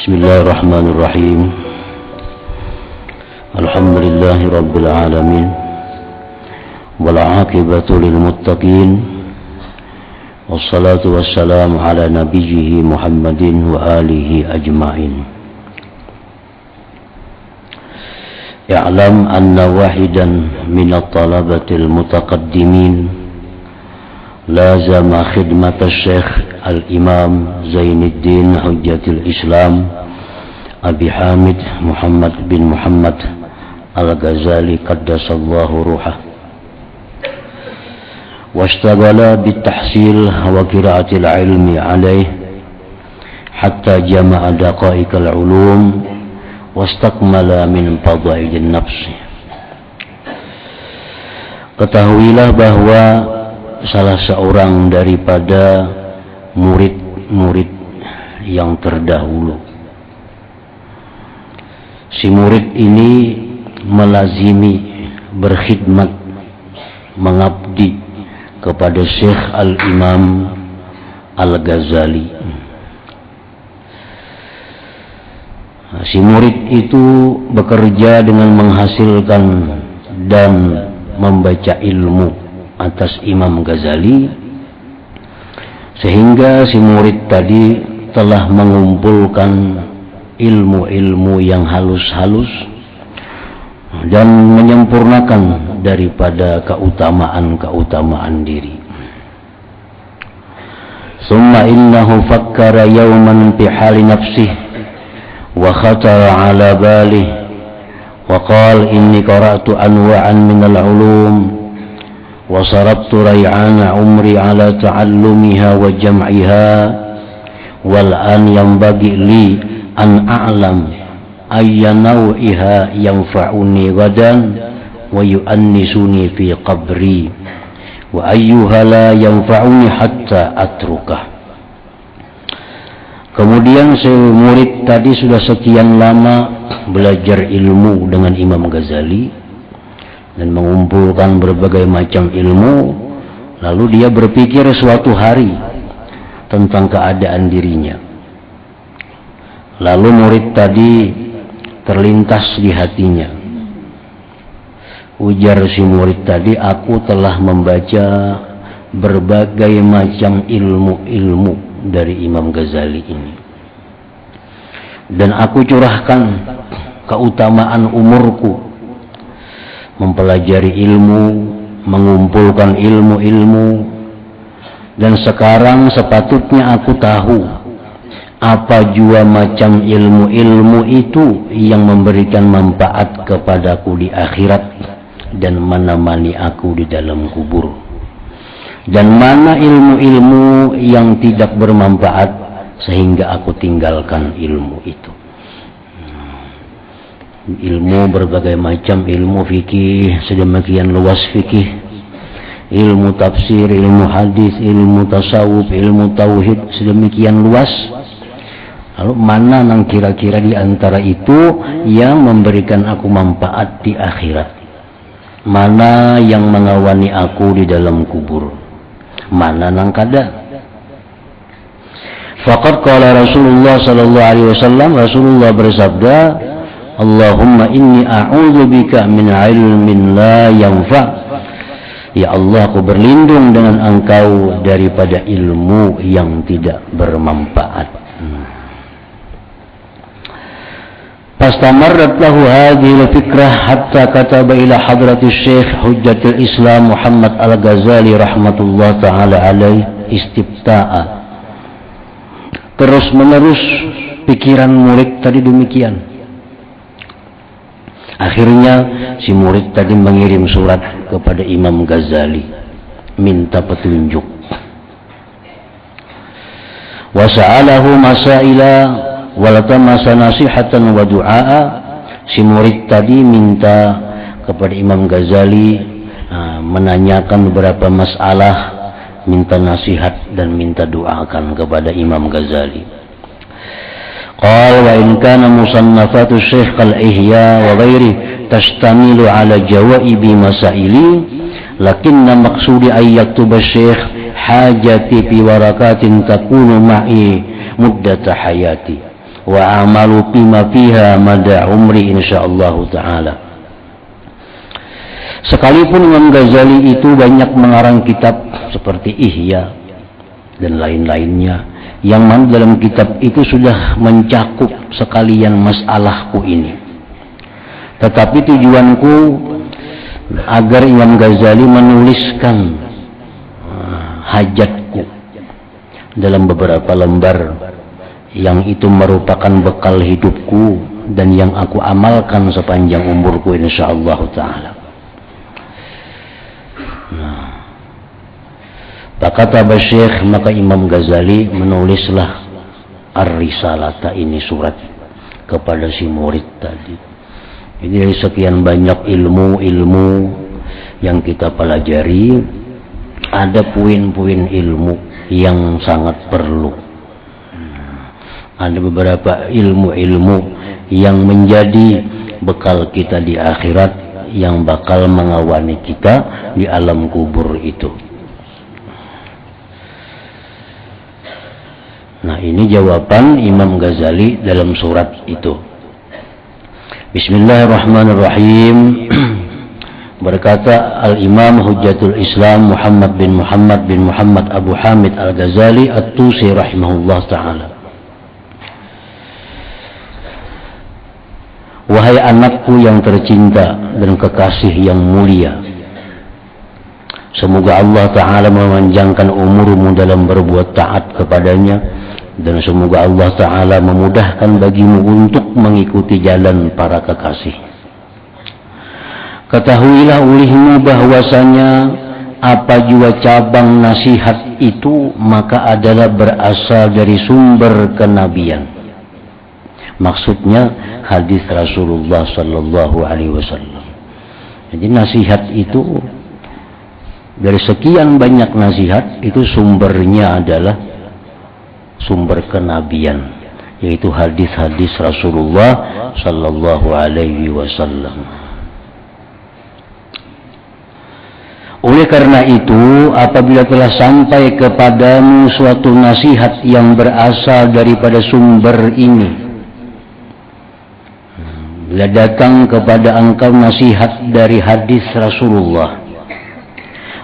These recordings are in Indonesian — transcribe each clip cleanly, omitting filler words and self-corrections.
Bismillahirrahmanirrahim. Alhamdulillahi rabbil alamin. Wal 'aqibatu lil muttaqin. Wassalatu wassalamu ala nabiyhi Muhammadin wa alihi ajma'in. I'lam anna wahidan min at-talabatil mutaqaddimin lazama khidmat asy-syekh Al-Imam Zainuddin Hujjatul Islam Abi Hamid Muhammad bin Muhammad Al-Ghazali qaddasallahu ruhah, washtaghala bitahsil wa qira'atil ilmi alaih hatta jama'a daqa'iqal ulum wastakmala min fadailin nafsi. Ketahuilah bahwa salah seorang daripada murid-murid yang terdahulu, si murid ini melazimi, berkhidmat, mengabdi kepada Syekh Al-Imam Al-Ghazali. Si murid itu bekerja dengan menghasilkan dan membaca ilmu atas Imam Ghazali, sehingga si murid tadi telah mengumpulkan ilmu-ilmu yang halus-halus dan menyempurnakan daripada keutamaan-keutamaan diri. Summa innahu fakkara yawman fi hali nafsihi wa khatara ala balihi wa qala inni qara'tu anwa'an minal ulum wa sarabtu ray'ana umri ala ta'allumiha wa jam'iha wal an yanbaghi li an a'lam ayya naw'iha yanfa'uni gadan wa yu'annisuni fi qabri wa ayyuha la yanfa'uni hatta atrukah. Kemudian si murid tadi sudah sekian lama belajar ilmu dengan Imam Ghazali dan mengumpulkan berbagai macam ilmu, lalu dia berpikir suatu hari tentang keadaan dirinya. Lalu murid tadi terlintas di hatinya, ujar si murid tadi, aku telah membaca berbagai macam ilmu-ilmu dari Imam Ghazali ini, dan aku curahkan keutamaan umurku mempelajari ilmu, mengumpulkan ilmu-ilmu, dan sekarang sepatutnya aku tahu apa jua macam ilmu-ilmu itu yang memberikan manfaat kepadaku di akhirat dan menemani aku di dalam kubur, dan mana ilmu-ilmu yang tidak bermanfaat sehingga aku tinggalkan ilmu itu. Ilmu berbagai macam, ilmu fikih sedemikian luas fikih, ilmu tafsir, ilmu hadis, ilmu tasawuf, ilmu tauhid sedemikian luas. Lalu mana yang kira-kira di antara itu yang memberikan aku manfaat di akhirat? Mana yang mengawani aku di dalam kubur? Mana nang kada? Faqad qala Rasulullah sallallahu alaihi wasallam, Rasulullah bersabda, Allahumma inni a'udzubika min ilmin la yanfa'. Ya Allah, aku berlindung dengan Engkau daripada ilmu yang tidak bermanfaat. Fastamarrat lahu hadhihi al-fikrah hatta kataba ila hadrati Syekh Hujjatul Islam Muhammad Al-Ghazali rahmatullah taala alaih istifta'a. Terus menerus pikiran murid tadi demikian. Akhirnya si murid tadi mengirim surat kepada Imam Ghazali, minta petunjuk. Wa sa'alahu masaila wa latamasa nasihatan wa du'a. Si murid tadi minta kepada Imam Ghazali, menanyakan beberapa masalah, minta nasihat dan minta doakan kepada Imam Ghazali. Qal wa in kana musannafatu Syekh al-Ihya wa ghairi tashtamilu ala jawaibi masaili, lakinna maqsudi ay yaktuba Syekh hajati fi warakatin takunu ma'i muddata hayati wa amalu bima fiha mada umri insyaallah taala. Sekalipun Imam Ghazali itu banyak mengarang kitab seperti Ihya dan lain-lainnya, yang mana dalam kitab itu sudah mencakup sekalian masalahku ini. Tetapi tujuanku agar Imam Ghazali menuliskan hajatku dalam beberapa lembar, yang itu merupakan bekal hidupku dan yang aku amalkan sepanjang umurku insyaallah taala. Kata Syekh, maka Imam Ghazali menulislah Ar-Risalata, ini surat kepada si murid tadi. Jadi dari sekian banyak ilmu yang kita pelajari, ada poin-poin ilmu yang sangat perlu. Ada beberapa ilmu-ilmu yang menjadi bekal kita di akhirat, yang bakal mengawani kita di alam kubur itu. Nah, ini jawaban Imam Ghazali dalam surat itu. Bismillahirrahmanirrahim. Berkata Al-Imam Hujjatul Islam Muhammad bin Muhammad Abu Hamid Al-Ghazali At-Tusi rahimahullah ta'ala. Wahai anakku yang tercinta dan kekasih yang mulia, semoga Allah Ta'ala memanjangkan umurmu dalam berbuat taat kepadanya, dan semoga Allah Ta'ala memudahkan bagimu untuk mengikuti jalan para kekasih. Ketahuilah olehmu bahwasanya apa jua cabang nasihat itu maka adalah berasal dari sumber kenabian. Maksudnya hadis Rasulullah Sallallahu Alaihi Wasallam. Jadi nasihat itu, dari sekian banyak nasihat itu sumbernya adalah sumber kenabian, yaitu hadis-hadis Rasulullah Sallallahu Alaihi Wasallam. Oleh karena itu, apabila telah sampai kepadamu suatu nasihat yang berasal daripada sumber ini, bila datang kepada engkau nasihat dari hadis Rasulullah,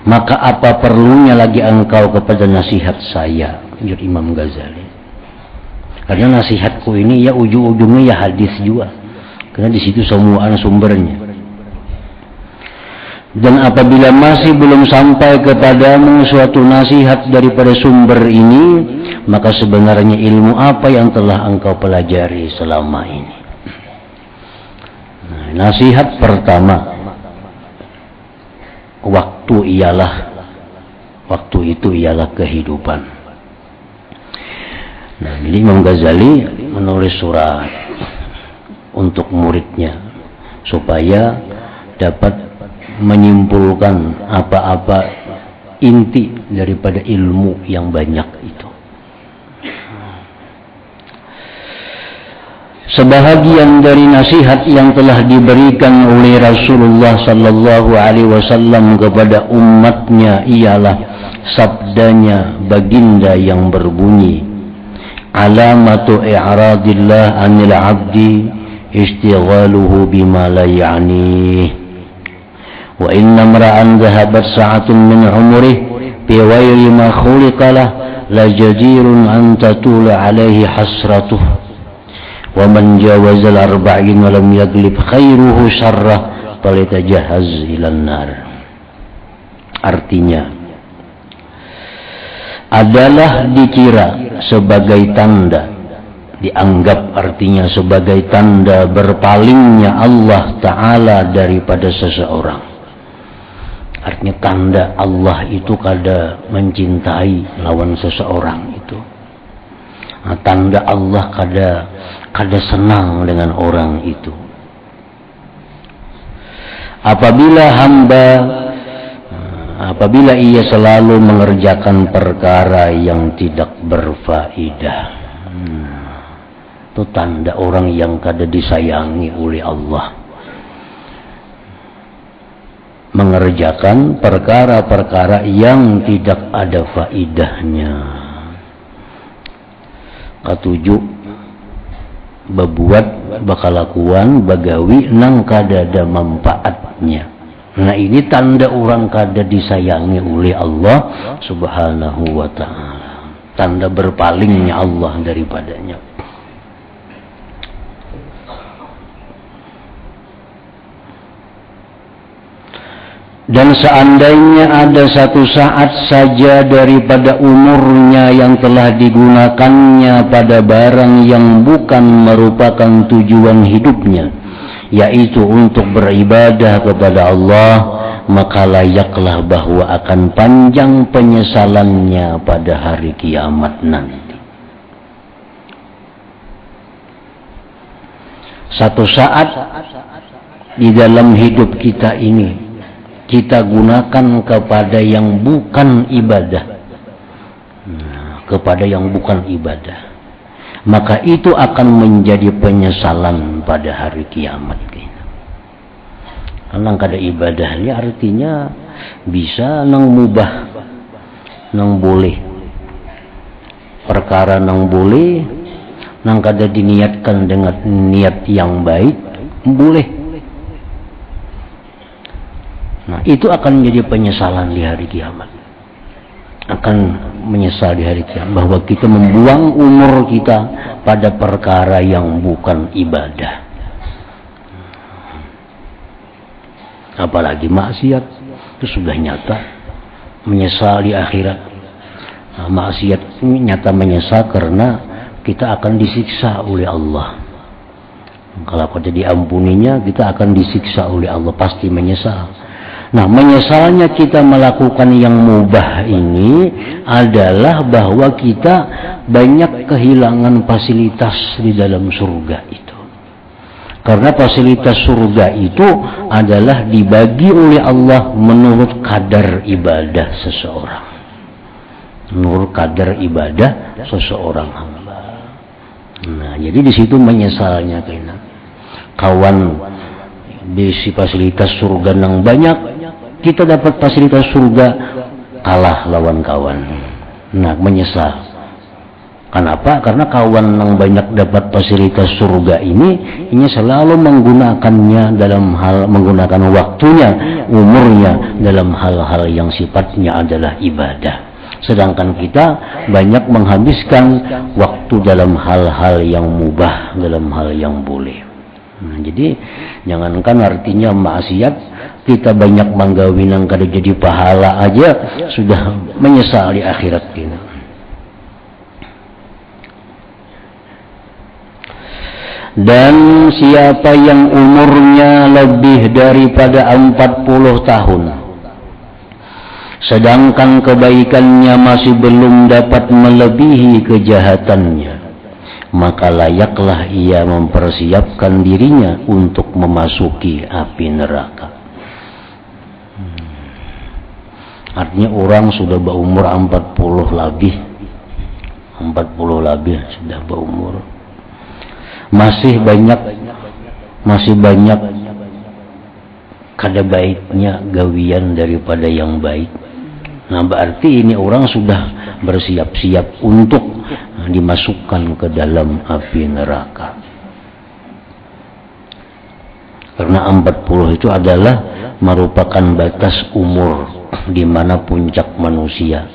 maka apa perlunya lagi engkau kepada nasihat saya, ujar Imam Ghazali. Karena nasihatku ini ya ujung-ujungnya ya hadis juga, karena di situ semua sumbernya. Dan apabila masih belum sampai kepadamu suatu nasihat daripada sumber ini, maka sebenarnya ilmu apa yang telah engkau pelajari selama ini? Nah, nasihat pertama, waktu itu ialah kehidupan. Nah, jadi Imam Ghazali menulis surat untuk muridnya supaya dapat menyimpulkan apa-apa inti daripada ilmu yang banyak itu. Sebahagian dari nasihat yang telah diberikan oleh Rasulullah Sallallahu Alaihi Wasallam kepada umatnya ialah sabdanya baginda yang berbunyi, alamatu i'radillah anil abdi istighaluhu bima la ya'nih, wa inna mar'an dhahabat sa'atun min umrih bi ghairi ma khuliqa lah la jadirun an tatula alaihi hasratuh, wa man jawaza al-arba'in wa lam yaglib khairuhu syarrah falitajahaz ilan nar. Artinya adalah dikira sebagai tanda, dianggap artinya sebagai tanda berpalingnya Allah Ta'ala daripada seseorang. Artinya tanda Allah itu kada mencintai lawan seseorang itu. Nah, tanda Allah kada senang dengan orang itu. Apabila ia selalu mengerjakan perkara yang tidak berfaedah, itu tanda orang yang kada disayangi oleh Allah. Mengerjakan perkara-perkara yang tidak ada faedahnya. Ketujuh, bebuat bakalakuan bagawi nang kadada manfaatnya. Nah ini tanda orang kada disayangi oleh Allah subhanahu wa ta'ala, tanda berpalingnya Allah daripadanya. Dan seandainya ada satu saat saja daripada umurnya yang telah digunakannya pada barang yang bukan merupakan tujuan hidupnya, yaitu untuk beribadah kepada Allah, maka layaklah bahwa akan panjang penyesalannya pada hari kiamat nanti. Satu saat di dalam hidup kita ini kita gunakan kepada yang bukan ibadah, kepada yang bukan ibadah, maka itu akan menjadi penyesalan pada hari kiamat. Karena kada ibadah ini artinya bisa nang mubah, nang boleh, perkara nang boleh, nang kada diniatkan dengan niat yang baik boleh. Nah itu akan menjadi penyesalan di hari kiamat, akan menyesal di hari kiamat bahwa kita membuang umur kita pada perkara yang bukan ibadah. Apalagi maksiat itu sudah nyata menyesal di akhirat. Nah, maksiat ini nyata menyesal karena kita akan disiksa oleh Allah. Kalau kita diampuninya, kita akan disiksa oleh Allah, pasti menyesal. Nah, menyesalnya kita melakukan yang mubah ini adalah bahwa kita banyak kehilangan fasilitas di dalam surga itu. Karena fasilitas surga itu adalah dibagi oleh Allah menurut kadar ibadah seseorang. Menurut kadar ibadah seseorang hamba. Nah, jadi di situ menyesalnya kena. Kawan di si fasilitas surga yang banyak, kita dapat fasilitas surga kalah lawan kawan. Nah, menyesal. Kenapa? Karena kawan yang banyak dapat fasilitas surga ini selalu menggunakannya dalam hal menggunakan waktunya, umurnya dalam hal-hal yang sifatnya adalah ibadah. Sedangkan kita banyak menghabiskan waktu dalam hal-hal yang mubah, dalam hal yang boleh. Nah, jadi jangankan artinya maksiat, kita banyak manggawi nang kada jadi pahala aja sudah menyesal di akhirat kita. Dan siapa yang umurnya lebih daripada 40 tahun sedangkan kebaikannya masih belum dapat melebihi kejahatannya, maka layaklah ia mempersiapkan dirinya untuk memasuki api neraka. Artinya orang sudah berumur 40 lebih sudah berumur, masih banyak kada baiknya gawian daripada yang baik. Nah, berarti ini orang sudah bersiap-siap untuk dimasukkan ke dalam api neraka. Karena 40 itu adalah merupakan batas umur di mana puncak manusia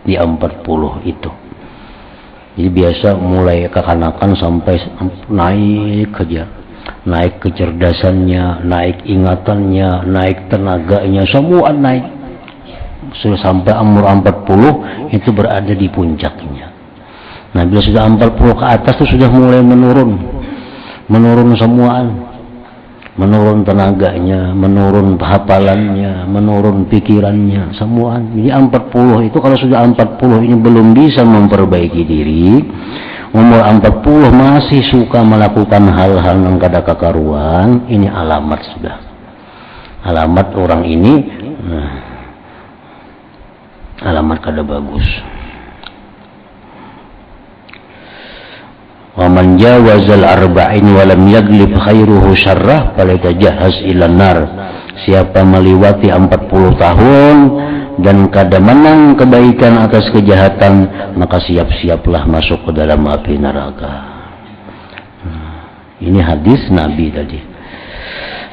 di 40 itu. Jadi biasa mulai kekanakan sampai naik aja, naik kecerdasannya, naik ingatannya, naik tenaganya, semua naik. Sudah sampai umur 40 itu berada di puncaknya. Nah, bila sudah 40 ke atas itu sudah mulai menurun semua, menurun tenaganya, menurun hafalannya, menurun pikirannya, semua. Jadi 40 itu kalau sudah 40 ini belum bisa memperbaiki diri, umur 40 masih suka melakukan hal-hal yang kada kakaruan, ini alamat sudah. Alamat orang ini alamat kada bagus. Wa man jawazal arba'in wa lam yaglib khairuhu syarrah falatajahhaz ilan nar. Siapa melewati 40 tahun dan kada menang kebaikan atas kejahatan, maka siap-siaplah masuk ke dalam api neraka. Ini hadis Nabi tadi.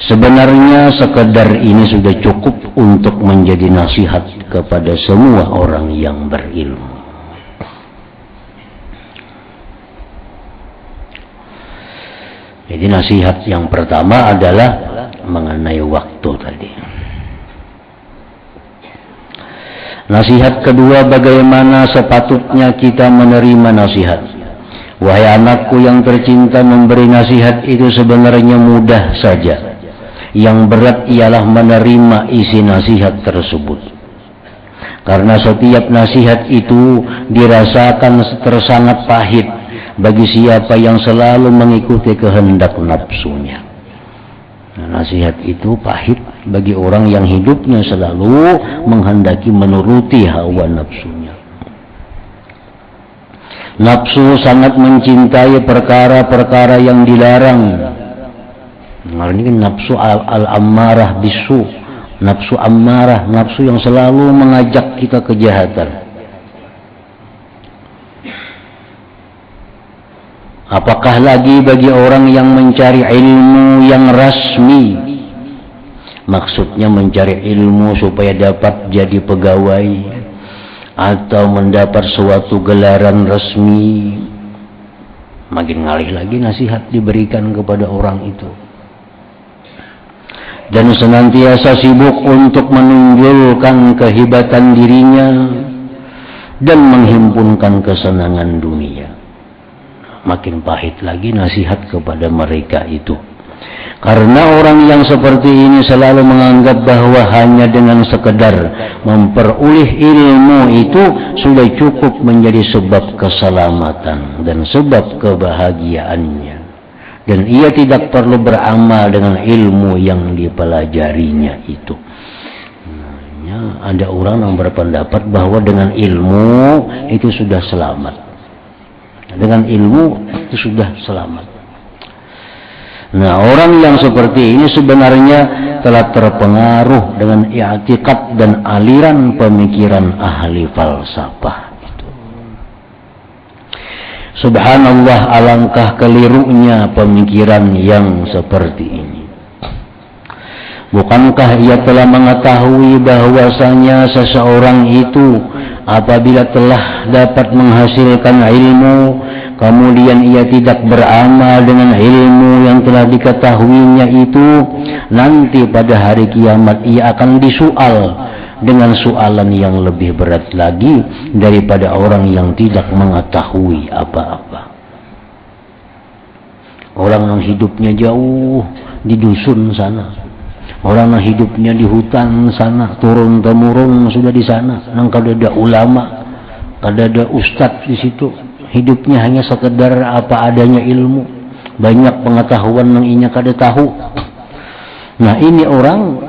Sebenarnya sekedar ini sudah cukup untuk menjadi nasihat kepada semua orang yang berilmu. Jadi nasihat yang pertama adalah mengenai waktu tadi. Nasihat kedua, bagaimana sepatutnya kita menerima nasihat. Wahai anakku yang tercinta, memberi nasihat itu sebenarnya mudah saja. Yang berat ialah menerima isi nasihat tersebut. Karena setiap nasihat itu dirasakan tersangat pahit bagi siapa yang selalu mengikuti kehendak nafsunya. Nah, nasihat itu pahit bagi orang yang hidupnya selalu menghendaki menuruti hawa nafsunya. Nafsu sangat mencintai perkara-perkara yang dilarang. Nah, ini kan nafsu al-ammarah bisu, nafsu ammarah, nafsu yang selalu mengajak kita kejahatan. Apakah lagi bagi orang yang mencari ilmu yang rasmi? Maksudnya mencari ilmu supaya dapat jadi pegawai atau mendapat suatu gelaran resmi. Makin ngalih lagi nasihat diberikan kepada orang itu. Dan senantiasa sibuk untuk menunjukkan kehebatan dirinya dan menghimpunkan kesenangan dunia. Makin pahit lagi nasihat kepada mereka itu. Karena orang yang seperti ini selalu menganggap bahwa hanya dengan sekedar memperoleh ilmu itu sudah cukup menjadi sebab keselamatan dan sebab kebahagiaannya. Dan ia tidak perlu beramal dengan ilmu yang dipelajarinya itu. Nah, ada orang yang berpendapat bahwa dengan ilmu itu sudah selamat. Dengan ilmu itu sudah selamat. Nah, orang yang seperti ini sebenarnya telah terpengaruh dengan i'tiqad dan aliran pemikiran ahli falsafah itu. Subhanallah, alangkah kelirunya pemikiran yang seperti ini. Bukankah ia telah mengetahui bahwasanya seseorang itu apabila telah dapat menghasilkan ilmu, kemudian ia tidak beramal dengan ilmu yang telah diketahuinya itu, nanti pada hari kiamat ia akan disoal dengan soalan yang lebih berat lagi daripada orang yang tidak mengetahui apa-apa. Orang yang hidupnya jauh di dusun sana, orang yang hidupnya di hutan sana, turun temurun sudah di sana, nang kada ada ulama, kada ada ustadz di situ. Hidupnya hanya sekedar apa adanya ilmu, banyak pengetahuan yang inya kada tahu. Nah, ini orang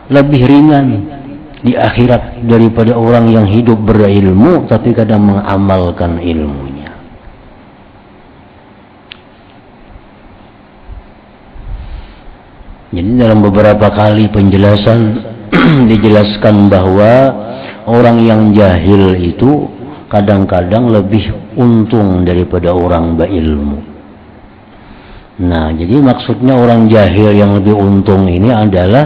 lebih ringan di akhirat daripada orang yang hidup berilmu tapi kadang mengamalkan ilmunya. Jadi dalam beberapa kali penjelasan dijelaskan bahwa orang yang jahil itu kadang-kadang lebih untung daripada orang berilmu. Nah, jadi maksudnya orang jahil yang lebih untung ini adalah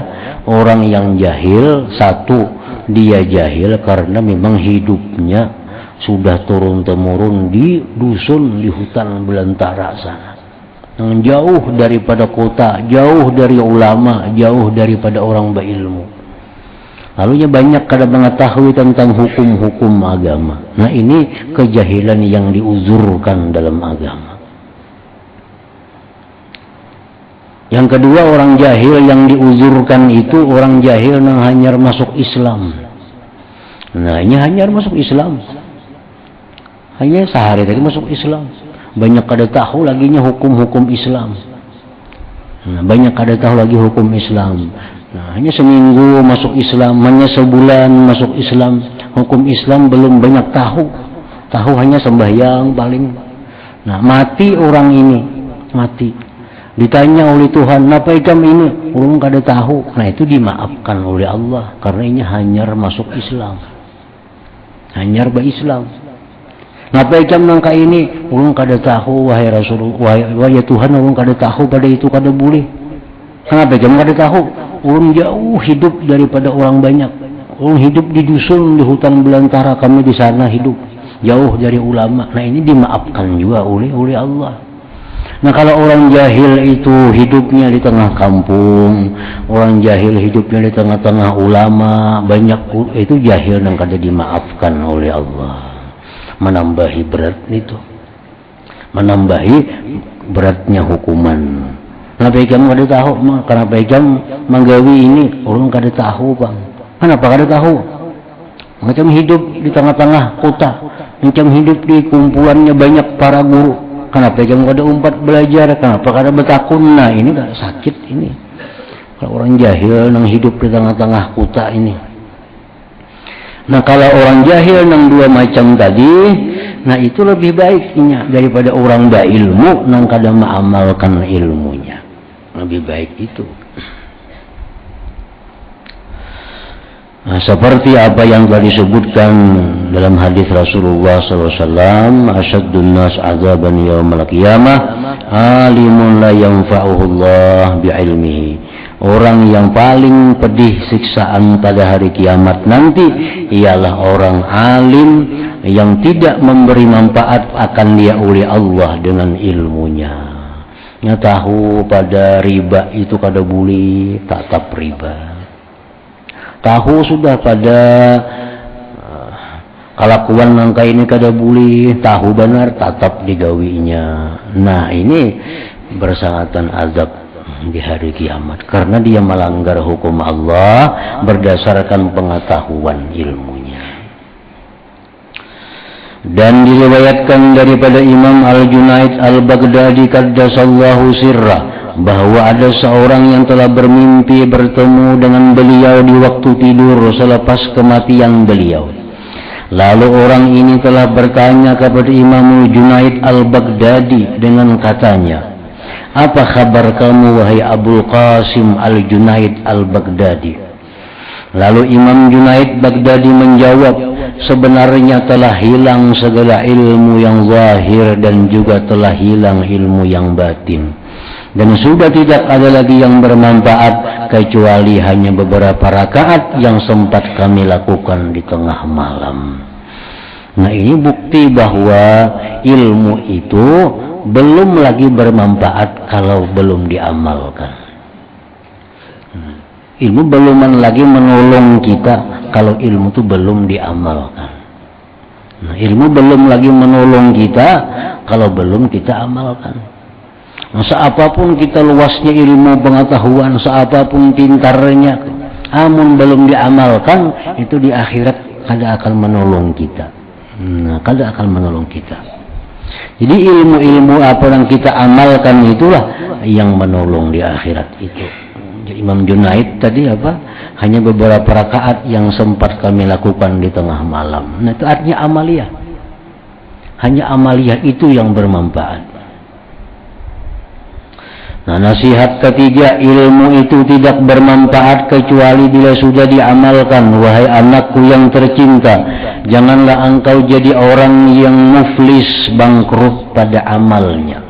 orang yang jahil, satu, dia jahil karena memang hidupnya sudah turun-temurun di dusun, di hutan belantara sana, yang jauh daripada kota, jauh dari ulama, jauh daripada orang berilmu. Lalunya banyak kada mengetahui tentang hukum-hukum agama. Nah, ini kejahilan yang diuzurkan dalam agama. Yang kedua, orang jahil yang diuzurkan itu orang jahil yang hanyar masuk Islam. Nah, ini hanyar masuk Islam. Hanya sehari tadi masuk Islam. Banyak kada tahu laginya hukum-hukum Islam. Nah, banyak kada tahu lagi hukum Islam. Nah, hanya seminggu masuk Islam, hanya sebulan masuk Islam, hukum Islam belum banyak tahu. Tahu hanya sembahyang paling. Nah, mati orang ini, mati. Ditanya oleh Tuhan, "Napa ikam ini?" Orang kada tahu. Nah, itu dimaafkan oleh Allah karena ini hanyar masuk Islam. Hanyar Islam. Ngapai jam nangka ini ulun kada tahu wahai Rasulullah, wahai Tuhan, ulun kada tahu pada itu kada boleh. Kenapa jam kada tahu? Ulun jauh hidup daripada orang banyak. Ulun hidup di dusun, di hutan belantara, kami di sana hidup jauh dari ulama. Nah ini dimaafkan juga oleh Allah. Nah kalau orang jahil itu hidupnya di tengah kampung, orang jahil hidupnya di tengah-tengah ulama, banyak itu jahil yang kada dimaafkan oleh Allah. Menambahi berat itu, menambahi beratnya hukuman. Kenapa jam kada tahu? Kenapa jam menggawi ini? Orang kada tahu bang. Kenapa kada tahu? Macam hidup di tengah-tengah kota, macam hidup di kumpulannya banyak para guru. Kenapa jam kada umpat belajar? Kenapa kada bertakun? Nah ini kada sakit ini. Kalau orang jahil nang hidup di tengah-tengah kota ini. Nah kalau orang jahil nang dua macam tadi, nah itu lebih baiknya daripada orang berilmu nang kada mengamalkan ilmunya. Lebih baik itu. Nah, seperti apa yang telah disebutkan dalam hadis Rasulullah SAW, asyaddun nas azaban yaumal qiyamah alimun la yanfa'uhu Allah bi'ilmihi. Orang yang paling pedih siksaan pada hari kiamat nanti ialah orang alim yang tidak memberi manfaat akan dia oleh Allah dengan ilmunya. Nya tahu pada riba itu kada boleh, tatap riba. Tahu sudah pada kelakuan nangka ini kada boleh, tahu benar tatap digawinya. Nah ini bersangatan azab di hari kiamat karena dia melanggar hukum Allah berdasarkan pengetahuan ilmunya. Dan diriwayatkan daripada Imam Al-Junaid Al-Baghdadi qaddasallahu sirrah bahwa ada seorang yang telah bermimpi bertemu dengan beliau di waktu tidur selepas kematian beliau. Lalu orang ini telah bertanya kepada Imam Junaid Al-Baghdadi dengan katanya, apa kabar kamu wahai Abul Qasim Al-Junaid Al-Baghdadi? Lalu Imam Junaid Baghdadi menjawab, sebenarnya telah hilang segala ilmu yang zahir dan juga telah hilang ilmu yang batin. Dan sudah tidak ada lagi yang bermanfaat kecuali hanya beberapa rakaat yang sempat kami lakukan di tengah malam. Nah ini bukti bahwa ilmu itu belum lagi bermanfaat kalau belum diamalkan. Ilmu belum lagi menolong kita kalau ilmu itu belum diamalkan. Nah, ilmu belum lagi menolong kita kalau belum kita amalkan. Nah, seapapun kita luasnya ilmu pengetahuan, seapapun pintarnya, amun belum diamalkan, itu di akhirat kada akan menolong kita. Nah, kada akan menolong kita. Jadi ilmu-ilmu apa yang kita amalkan itulah yang menolong di akhirat itu. Jadi Imam Junaid tadi apa? Hanya beberapa rakaat yang sempat kami lakukan di tengah malam. Nah, itu artinya amaliyah. Hanya amaliyah itu yang bermanfaat. Nah, nasihat ketiga, ilmu itu tidak bermanfaat kecuali bila sudah diamalkan. Wahai anakku yang tercinta, janganlah engkau jadi orang yang muflis, bangkrut pada amalnya.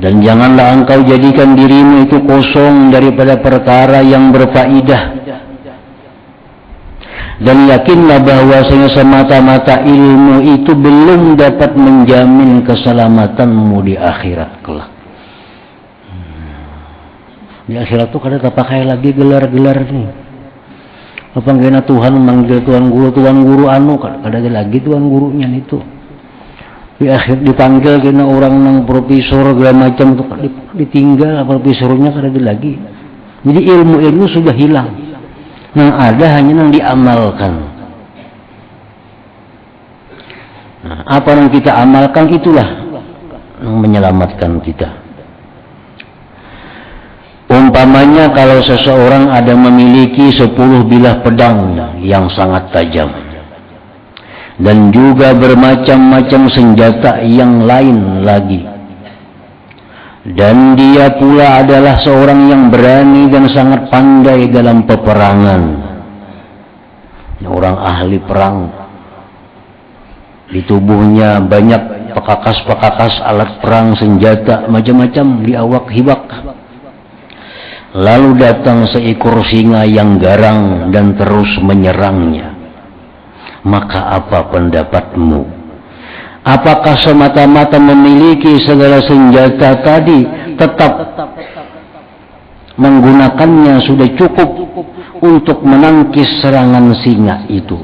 Dan janganlah engkau jadikan dirimu itu kosong daripada perkara yang berfaedah. Dan yakinlah bahwasanya semata-mata ilmu itu belum dapat menjamin keselamatanmu di akhirat kelak. Di akhirat tuh kada terpakai lagi gelar-gelar nih. Apa ngena Tuhan memanggil tuan guru anu kada ada lagi tuan gurunya itu. Di akhir dipanggil kena orang nang profesor segala macam tuh ditinggal profesornya kada ada lagi. Jadi ilmu sudah hilang. Yang ada hanya yang diamalkan. Nah, apa yang kita amalkan itulah yang menyelamatkan kita. Umpamanya kalau seseorang ada memiliki 10 bilah pedang yang sangat tajam dan juga bermacam-macam senjata yang lain lagi, dan dia pula adalah seorang yang berani dan sangat pandai dalam peperangan, orang ahli perang. Di tubuhnya banyak pekakas-pekakas alat perang, senjata, macam-macam di awak hibak. Lalu datang seekor singa yang garang dan terus menyerangnya. Maka apa pendapatmu? Apakah semata-mata memiliki segala senjata tadi tetap menggunakannya sudah cukup untuk menangkis serangan singa itu?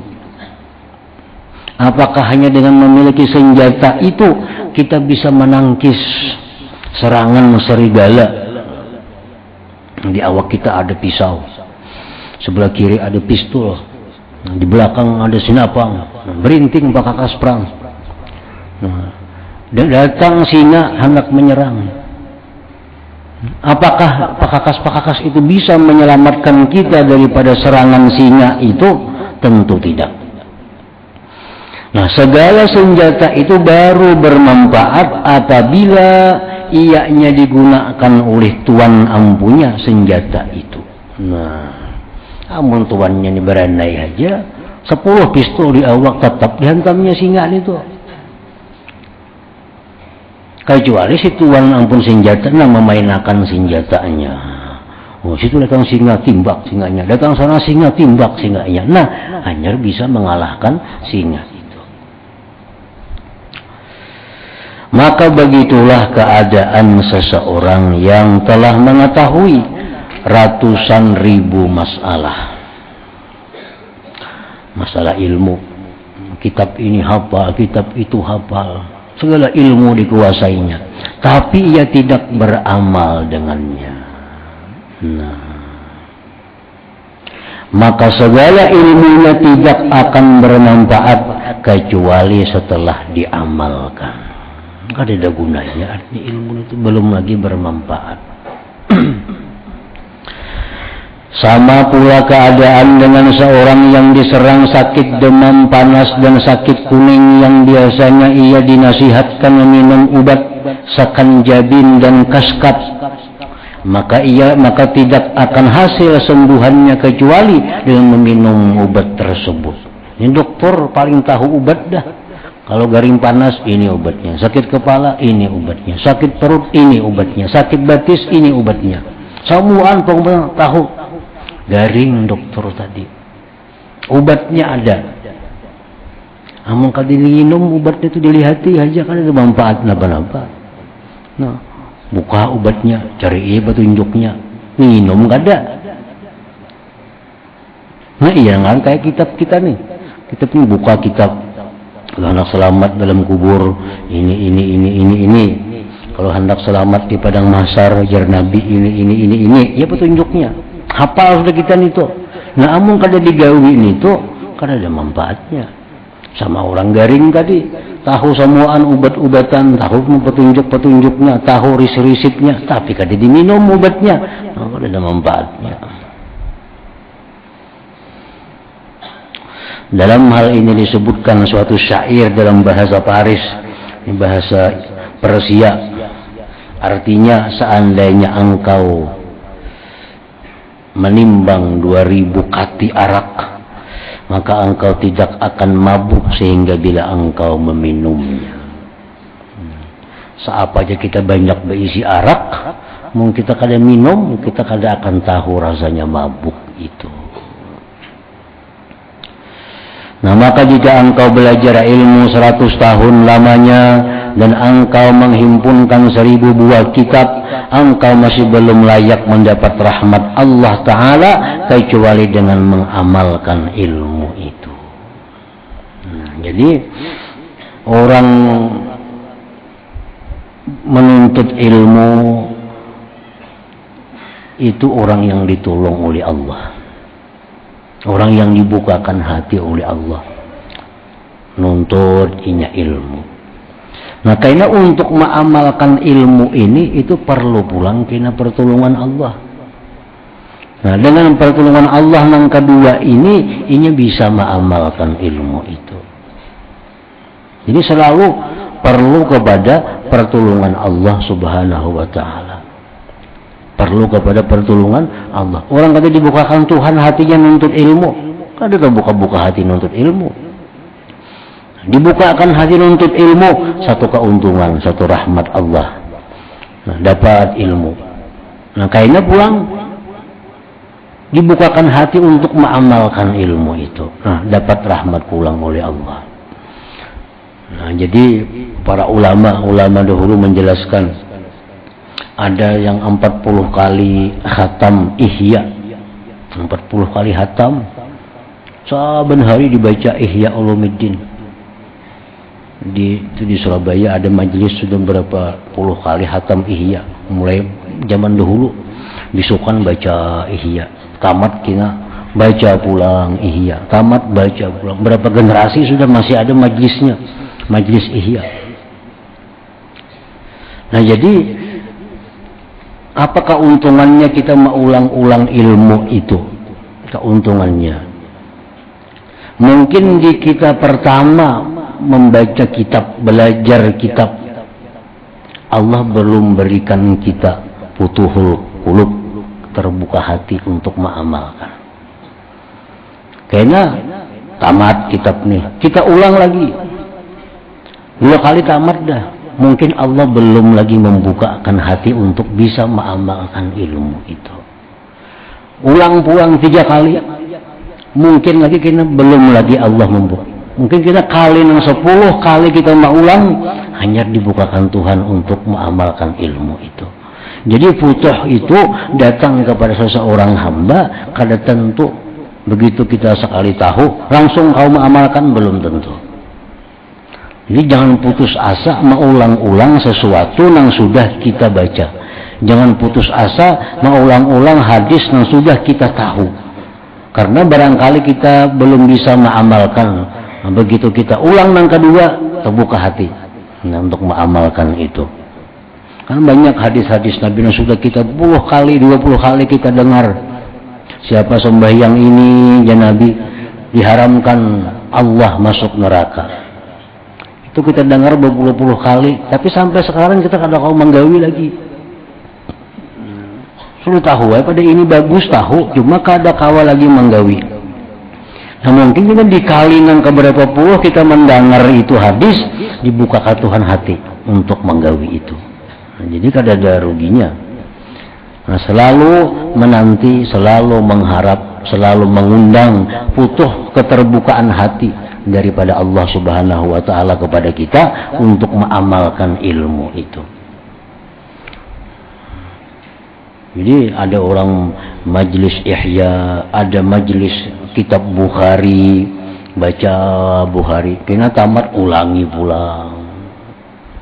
Apakah hanya dengan memiliki senjata itu kita bisa menangkis serangan serigala? Di awak kita ada pisau, sebelah kiri ada pistol, di belakang ada sinapang, berinting pekakas perang. Dan datang singa hendak menyerang. Apakah pekakas-pekakas itu bisa menyelamatkan kita daripada serangan singa itu? Tentu tidak. Nah, segala senjata itu baru bermanfaat apabila ianya digunakan oleh tuan ampunya senjata itu. Nah, amun tuannya ini berandai aja, 10 pistol di awak tetap dihantamnya singa itu. Kecuali si tuan ampun senjata memainkan senjatanya. Oh, situ datang singa, timbak singanya. Datang sana singa, timbak singanya. Nah, hanya bisa mengalahkan singa. Maka begitulah keadaan seseorang yang telah mengetahui ratusan ribu masalah ilmu. Kitab ini hafal, kitab itu hafal, segala ilmu dikuasainya, tapi ia tidak beramal dengannya. Nah, maka segala ilmunya tidak akan bermanfaat kecuali setelah diamalkan. Gak ada gunanya, artinya ilmu itu belum lagi bermanfaat. Sama pula keadaan dengan seorang yang diserang sakit demam panas dan sakit kuning yang biasanya ia dinasihatkan meminum obat sakanjabin dan kaskat. Maka tidak akan hasil sembuhannya kecuali dengan meminum obat tersebut. Ini dokter paling tahu obat dah. Kalau garing panas, ini obatnya. Sakit kepala, ini obatnya. Sakit perut, ini obatnya. Sakit batis, ini obatnya. Semuaan pokoknya tahu. Garing dokter tadi. Obatnya ada. Amun kalau diminum obatnya itu dilihati aja kan ada manfaat napa-napa. Nah, buka obatnya, cari petunjuknya. Minum gak ada. Nah, iya kan kayak kitab kita nih. Kita pun buka kitab. Kalau hendak selamat dalam kubur, ini. Kalau hendak selamat di padang mahsyar, jar Nabi ini. Ya petunjuknya. Hafal sudah kita itu. Nah, amun kada digawi itu, kada ada manfaatnya. Sama orang garing tadi, tahu semuaan obat-obatan, tahu petunjuk-petunjuknya, tahu risip-risipnya, tapi kada diminum obatnya, kada ada manfaatnya. Dalam hal ini disebutkan suatu syair dalam bahasa Paris, bahasa Persia. Artinya, seandainya engkau menimbang 2000 kati arak, maka engkau tidak akan mabuk sehingga bila engkau meminumnya. Seapa aja kita banyak berisi arak, mungkin kita kada minum, kita kada akan tahu rasanya mabuk itu. Nah, maka jika engkau belajar ilmu 100 tahun lamanya dan engkau menghimpunkan 1000 buah kitab, engkau masih belum layak mendapat rahmat Allah Ta'ala kecuali dengan mengamalkan ilmu itu. Nah, jadi orang menuntut ilmu itu orang yang ditolong oleh Allah. Orang yang dibukakan hati oleh Allah. Nuntut inya ilmu. Nah, karena untuk mengamalkan ilmu ini itu perlu pulang kena pertolongan Allah. Nah, dengan pertolongan Allah yang kedua ini bisa mengamalkan ilmu itu. Jadi selalu perlu kepada pertolongan Allah Subhanahu wa Ta'ala. Perlu kepada pertolongan Allah. Orang kata dibukakan Tuhan hatinya nuntut ilmu, kada buka-buka hati nuntut ilmu. Dibukakan hati nuntut ilmu, satu keuntungan, satu rahmat Allah. Nah, dapat ilmu. Nah, kayaknya pulang dibukakan hati untuk mengamalkan ilmu itu. Nah, dapat rahmat pulang oleh Allah. Nah, jadi para ulama dahulu menjelaskan ada yang 40 kali khatam Ihya. 40 kali khatam. Saben hari dibaca Ihya Ulumuddin. Di Surabaya ada majelis sudah berapa puluh kali khatam Ihya. Mulai zaman dahulu bisukan baca Ihya. Tamat kina baca pulang Ihya. Tamat baca pulang. Berapa generasi sudah masih ada majelisnya. Majelis Ihya. Nah, jadi apa keuntungannya kita mengulang-ulang ilmu itu? Keuntungannya mungkin di kita pertama membaca kitab, belajar kitab, Allah belum berikan kita futuhul qulub, terbuka hati untuk mengamalkan. Karena tamat kitab nih, kita ulang lagi 2 kali tamat dah, mungkin Allah belum lagi membukakan hati untuk bisa mengamalkan ilmu itu. Ulang pulang 3 kali, mungkin lagi kita belum lagi Allah membuka. Mungkin kita kali 10 kali kita mau ulang, hanya dibukakan Tuhan untuk mengamalkan ilmu itu. Jadi futuh itu datang kepada seseorang hamba, kada tentu begitu kita sekali tahu langsung kau mengamalkan, belum tentu. Jadi jangan putus asa mengulang-ulang sesuatu yang sudah kita baca. Jangan putus asa mengulang-ulang hadis yang sudah kita tahu. Karena barangkali kita belum bisa mengamalkan. Nah, begitu kita ulang yang kedua, terbuka hati untuk mengamalkan itu. Kan banyak hadis-hadis Nabi yang sudah kita 10 kali, 20 kali kita dengar. Siapa sembahyang ini, ya Nabi, diharamkan Allah masuk neraka. Itu kita dengar berpuluh-puluh kali, tapi sampai sekarang kita kadang kau menggawi lagi. Sudah tahu ya, pada ini bagus tahu, cuma kada kawa lagi menggawi. Nah, mungkin kita dikali nang keberapa puluh kita mendengar itu hadis, dibukakan Tuhan hati untuk menggawi itu. Nah, jadi kada ada ruginya. Nah, selalu menanti, selalu mengharap, selalu mengundang futuh keterbukaan hati daripada Allah Subhanahu wa taala kepada kita untuk mengamalkan ilmu itu. Jadi ada orang majelis Ihya, ada majelis kitab Bukhari, baca Bukhari, kena tamat ulangi pulang.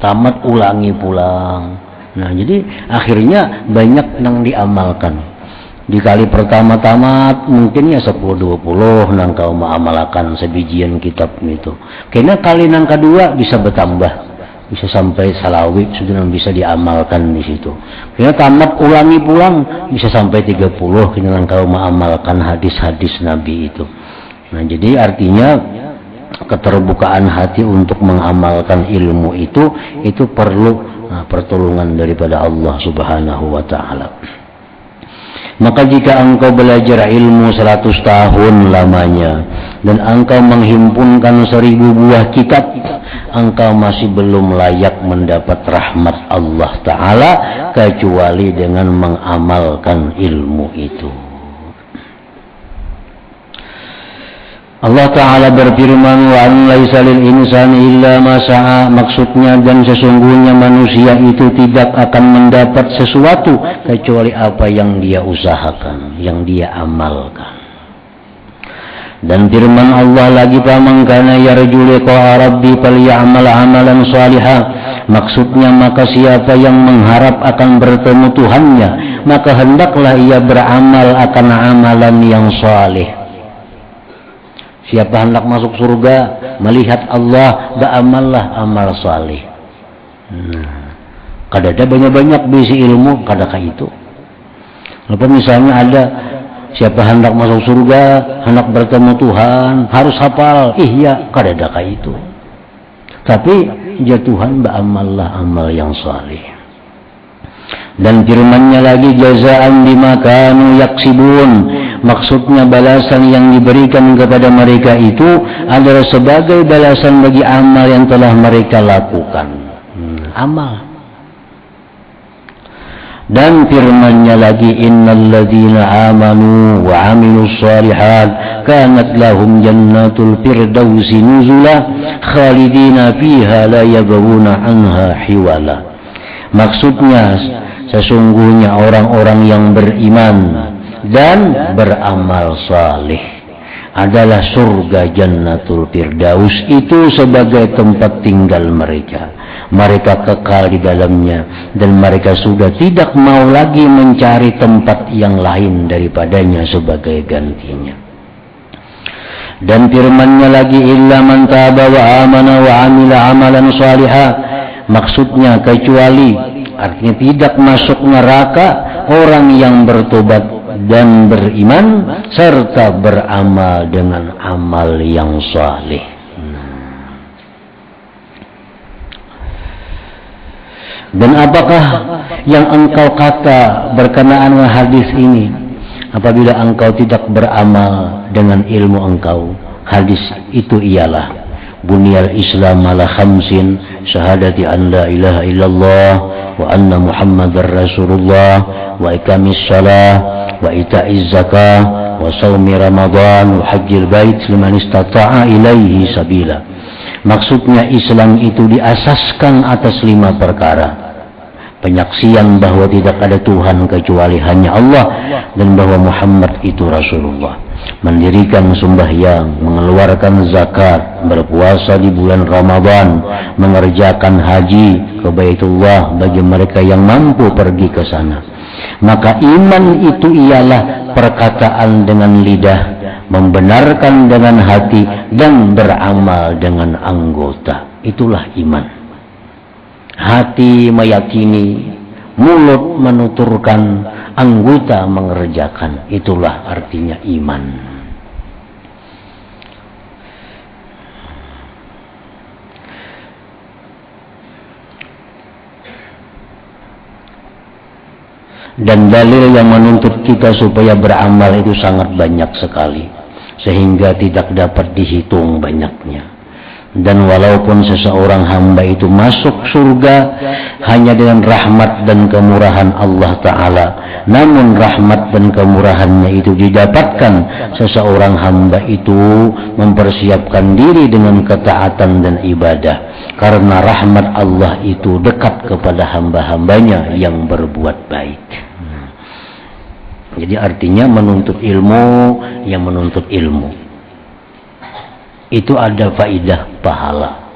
Tamat ulangi pulang. Nah, jadi akhirnya banyak yang diamalkan. Di kali pertama tamat mungkin ya 10-20 nang kau mengamalkan sebijian kitab itu. Kena kali nang kedua bisa bertambah. Bisa sampai salawi sudah bisa diamalkan di situ. Kena tamat ulangi pulang bisa sampai 30 kena nang kau mengamalkan hadis-hadis Nabi itu. Nah, jadi artinya keterbukaan hati untuk mengamalkan ilmu itu perlu pertolongan daripada Allah Subhanahu wa taala. Maka jika engkau belajar ilmu 100 tahun lamanya dan engkau menghimpunkan 1000 buah kitab, engkau masih belum layak mendapat rahmat Allah Ta'ala kecuali dengan mengamalkan ilmu itu. Allah Ta'ala berfirman, wa an laisa lil insani illa ma sa'a, maksudnya dan sesungguhnya manusia itu tidak akan mendapat sesuatu kecuali apa yang dia usahakan, yang dia amalkan. Dan firman Allah lagi, faman kana yarju liqa'a rabbi falyamal amalan shalihan, maksudnya maka siapa yang mengharap akan bertemu Tuhannya maka hendaklah ia beramal akan amalan yang saleh. Siapa hendak masuk surga melihat Allah, beramallah amal saleh. Kada ada banyak-banyak bisi ilmu, kadakah itu. Lepas misalnya ada siapa hendak masuk surga, hendak bertemu Tuhan, harus hafal Ihya, kada adakah itu. Tapi ya Tuhan, beramallah amal yang saleh. Dan firman-Nya lagi, jazaan bima kanu yaksibun, Maksudnya balasan yang diberikan kepada mereka itu adalah sebagai balasan bagi amal yang telah mereka lakukan. Amal. Dan firman-Nya lagi, innalladzina amanu wa amilus shalihat kanat lahum jannatul firdausi nuzula khalidina fiha la yabghuna anha hiwala. Maksudnya sesungguhnya orang-orang yang beriman dan beramal saleh adalah surga jannatul firdaus itu sebagai tempat tinggal mereka. Mereka kekal di dalamnya dan mereka sudah tidak mau lagi mencari tempat yang lain daripadanya sebagai gantinya. Dan firman-Nya lagi, illa man taba wa amana wa amila amalan salihah. Maksudnya kecuali, artinya tidak masuk neraka orang yang bertobat dan beriman serta beramal dengan amal yang saleh. Dan apakah yang engkau kata berkenaan dengan hadis ini? Apabila engkau tidak beramal dengan ilmu engkau, hadis itu ialah bunyal Islam ala khamsin, syahadati an la ilaha illallah wa anna muhammadar rasulullah wa iqamis shalah wa ita'iz zakah wa shaumi ramadan wa hajjil bait liman istata'a ilaihi sabila. Maksudnya Islam itu diasaskan atas 5 perkara. Penyaksian bahwa tidak ada Tuhan kecuali hanya Allah dan bahwa Muhammad itu Rasulullah. Mendirikan sembahyang, mengeluarkan zakat, berpuasa di bulan Ramadan, mengerjakan haji ke Baitullah bagi mereka yang mampu pergi ke sana. Maka iman itu ialah perkataan dengan lidah, membenarkan dengan hati, dan beramal dengan anggota. Itulah iman. Hati meyakini, mulut menuturkan, anggota mengerjakan. Itulah artinya iman. Dan dalil yang menuntut kita supaya beramal itu sangat banyak sekali, sehingga tidak dapat dihitung banyaknya. Dan walaupun seseorang hamba itu masuk surga hanya dengan rahmat dan kemurahan Allah Ta'ala, namun rahmat dan kemurahannya itu didapatkan seseorang hamba itu mempersiapkan diri dengan ketaatan dan ibadah, karena rahmat Allah itu dekat kepada hamba-hambanya yang berbuat baik. Jadi artinya menuntut ilmu, yang menuntut ilmu itu ada faidah pahala,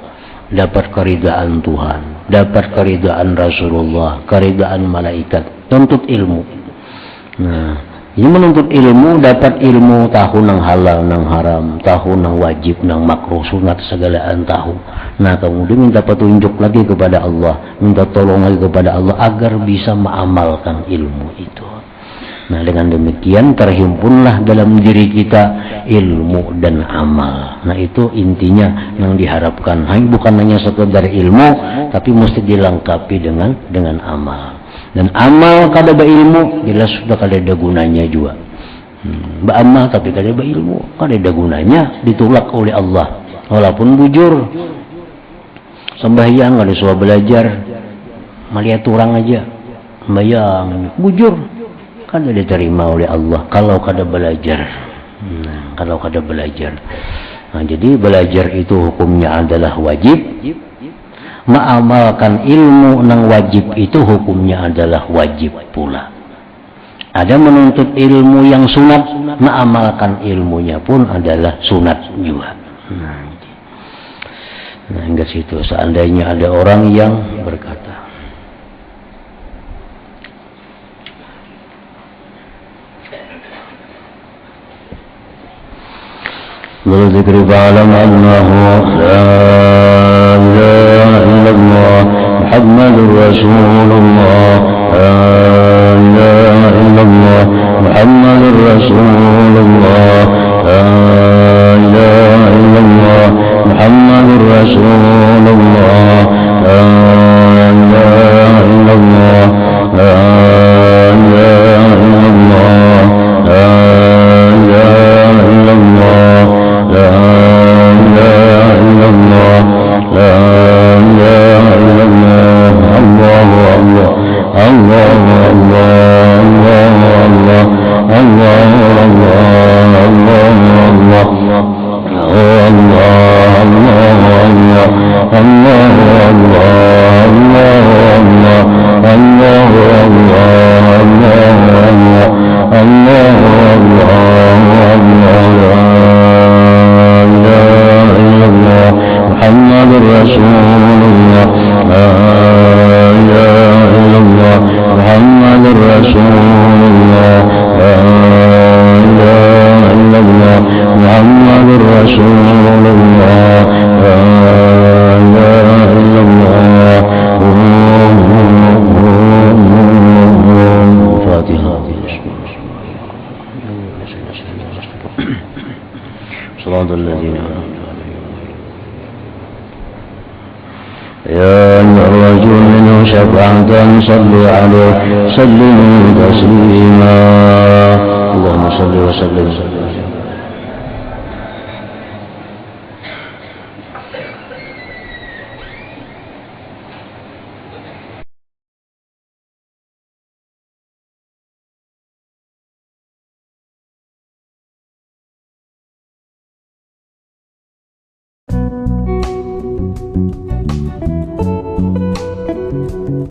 dapat keridaan Tuhan, dapat keridaan Rasulullah, keridaan malaikat. Tuntut ilmu. Nah, ini menuntut ilmu, dapat ilmu, tahu nang halal nang haram, tahu nang wajib nang makruh, sunat segalaan tahu. Nah, kemudian minta petunjuk lagi kepada Allah, minta tolong lagi kepada Allah agar bisa mengamalkan ilmu itu. Nah, dengan demikian terhimpunlah dalam diri kita ilmu dan amal. Nah, itu intinya yang diharapkan. Bukan hanya sekedar ilmu, tapi mesti dilengkapi dengan amal. Dan amal kada berilmu, jelas sudah kada ada gunanya juga. Beramal tapi kada berilmu, kada ada gunanya, ditolak oleh Allah. Walaupun bujur, sembahyang kada suah belajar, melihat orang aja, sembahyang, bujur. Kada diterima oleh Allah kalau kada belajar. Kalau kada belajar. Nah, jadi belajar itu hukumnya adalah wajib. Mengamalkan ilmu nang wajib itu hukumnya adalah wajib pula. Ada menuntut ilmu yang sunat, mengamalkan ilmunya pun adalah sunat juga. Nah, hingga situ. Seandainya ada orang yang berkata, والذكر فاعلم أنه لا إله إلا الله محمد رسول الله لا إله إلا الله محمد رسول الله لا إله إلا الله محمد رسول الله لا إله إلا الله لا إله إلا الله لا رسول الله لا إله إلا الله فاتحة صراط الذين يا أيها الرجل منه شفاعة صلوا عليه سلموا تسليما اللهم صل وسلم